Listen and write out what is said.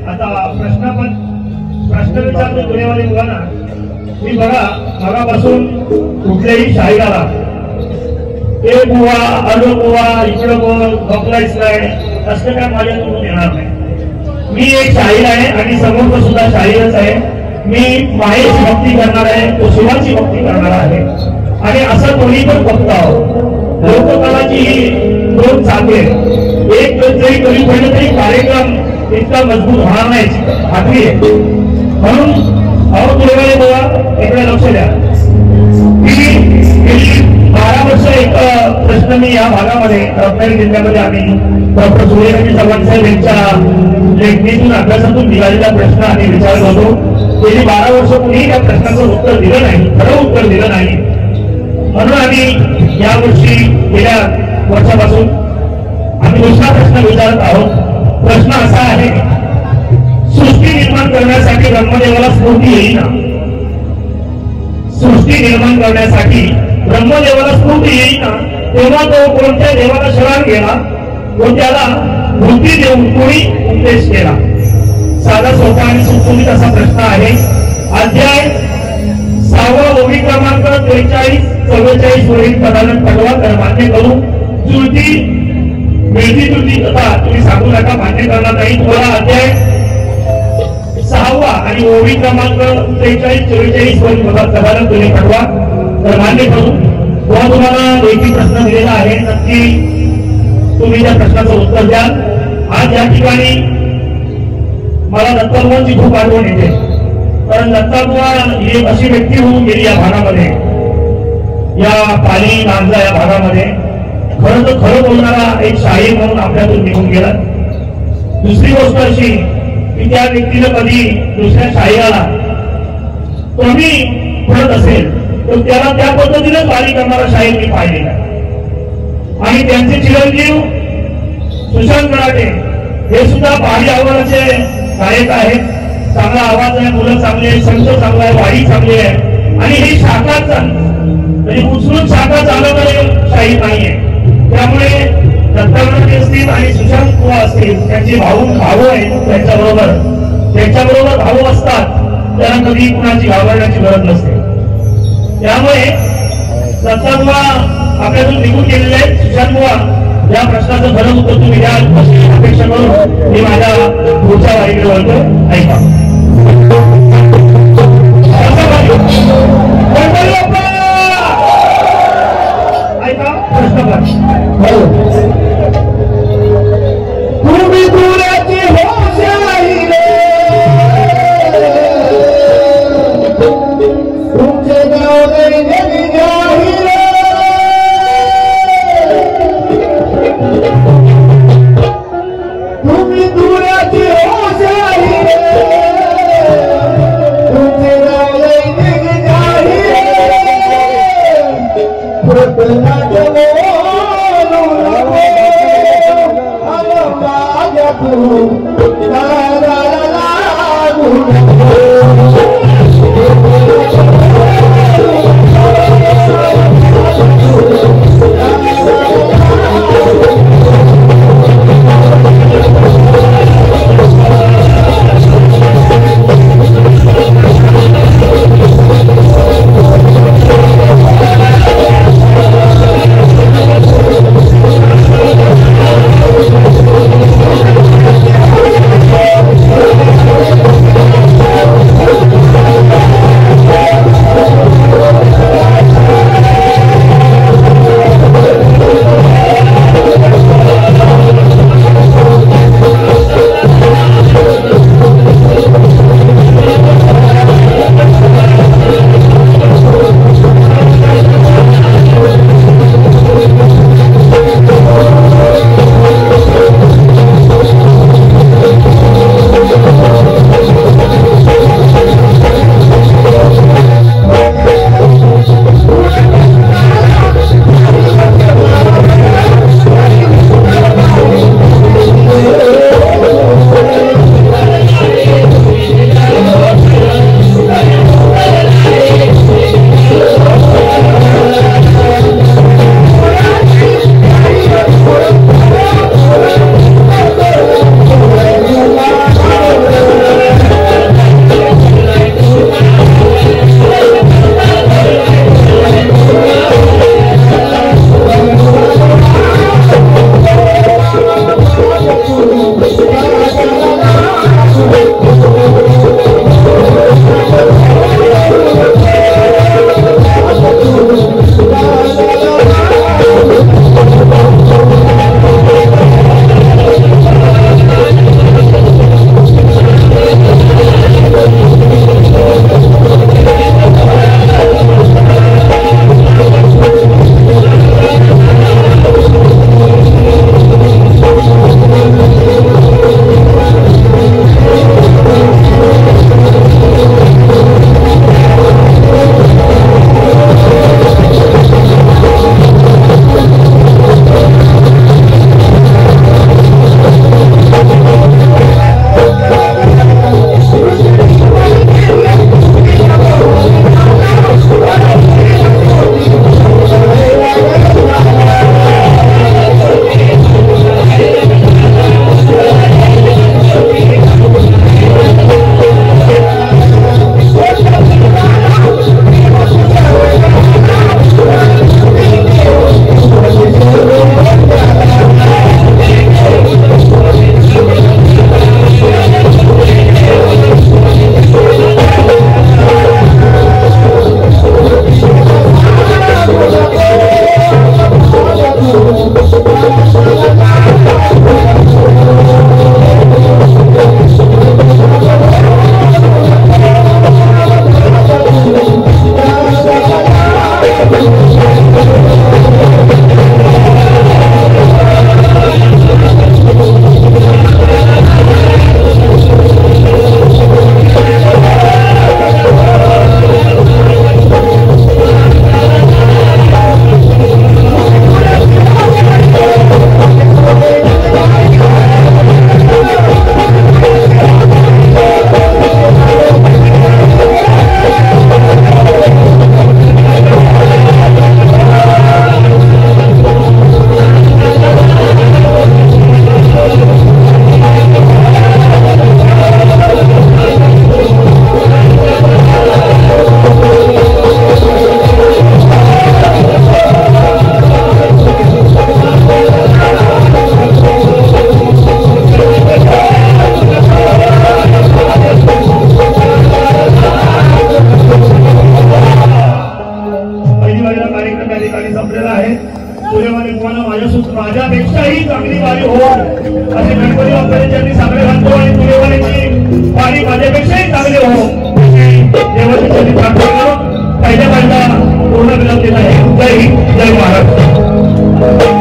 आता प्रश्न विचारतो जुनेवाले मुलांना मी बघा मगापासून कुठल्याही शाहिराला ए बुवा आलो बुवा इकडं बोल बघलायच नाही असं काय माझ्याकडून येणार नाही। मी एक शाहीर आहे आणि समोरचा सुद्धा शाहीरच आहे। मी मायेची भक्ती करणार आहे, तो शिवाची भक्ती करणार आहे आणि असं दोन्ही पण बघतो आहोत। लोककलाची ही दोन चाके एक जरी कमी पडलं तरी कार्यक्रम इतका मजबूत होणार नाही खात्री आहे। म्हणून अहो तुला बघा इकडे लक्ष द्या। मी गेली 12 वर्ष एक प्रश्न मी या भागामध्ये रत्नागिरी जिल्ह्यामध्ये आम्ही डॉक्टर सूर्यकांत चव्हाण साहेब यांच्या लेखणीतून अभ्यासातून निघालेला प्रश्न आम्ही विचारत होतो। गेली 12 वर्ष कुणीही त्या प्रश्नाचं उत्तर दिलं नाही, खरं उत्तर दिलं नाही। म्हणून आम्ही यावर्षी गेल्या वर्षापासून आम्ही दुसरा प्रश्न विचारत आहोत। प्रश्न असा आहे, सृष्टी निर्माण करण्यासाठी ब्रह्मदेवाला स्फूर्ती येईना, सृष्टी निर्माण करण्यासाठी ब्रह्मदेवाला स्फूर्ती येईना तेव्हा तो कोणत्या देवाला शरण गेला व त्याला बुद्धी देऊन कोणी उपदेश केला। साधा सोपा आणि सुटसुटीत असा प्रश्न आहे। अध्याय 6 ओवी क्रमांक 43-44 वरील पदानं पटवा कर मान्य करून जुळती मिळती जुळती कथा तुम्ही सांगू नका, मान्य करणार नाही। तुम्हाला अध्याय 6 आणि ओवी क्रमांक 43-44 वरील पदानं तुम्ही पटवा तर मान्य करून तुम्हाला लेखी प्रश्न दिलेला आहे। नक्की तुम्ही त्या प्रश्नाचं उत्तर द्याल। आज या ठिकाणी मला दत्ताबुवांची खूप आठवण येते, कारण दत्ताबुवा ही एक अशी व्यक्ती होऊन गेली या भागामध्ये, या पाली नांजा या भागामध्ये खरं तर खरं बोलणारा एक शाहीर म्हणून आपल्यातून निघून गेला। दुसरी गोष्ट अशी की त्या व्यक्तीला कधी दुसऱ्या शाहिराला कमी पडत असेल तर त्याला त्या पद्धतीने वारी करणारा शाहीर मी पाहिलेला आणि त्यांचे चिरंजीव सुशांत मराठे हे सुद्धा भारी आव्हानाचे गायक आहेत। चांगला आवाज आहे, मुलं चांगले आहेत, संत चांगला आहे, वारी चांगली आहे आणि ही शाखा म्हणजे उचलून शाखा चालवणारे शाहीर नाहीये। त्यामुळे दत्तात्रय असतील आणि सुशांत बुवा असतील त्यांचे भाऊ आहेत, त्यांच्याबरोबर भाऊ असतात, त्यांना कधी कुणाची घाबरण्याची गरज नसते। त्यामुळे दत्ताबुवा आपल्यातून निघून गेलेले आहेत। सुशांत बुवा या प्रश्नाचं खरं उत्तर तुम्ही द्याल अशी अपेक्षा करून मी माझ्या पुढच्या वारीकडे वळतो। ऐका ऐका प्रश्न तुम्ही दुराची होशाही रे तुमचे गाव नाही रे तुम्ही दुराची होशाही रे तुमचे गाव नाही रे प्रतनाट बोलू देवाची सगळी प्रार्थना करून पहिल्या पूर्ण विलंब केला आहे. जय हिंद, जय महाराष्ट्र.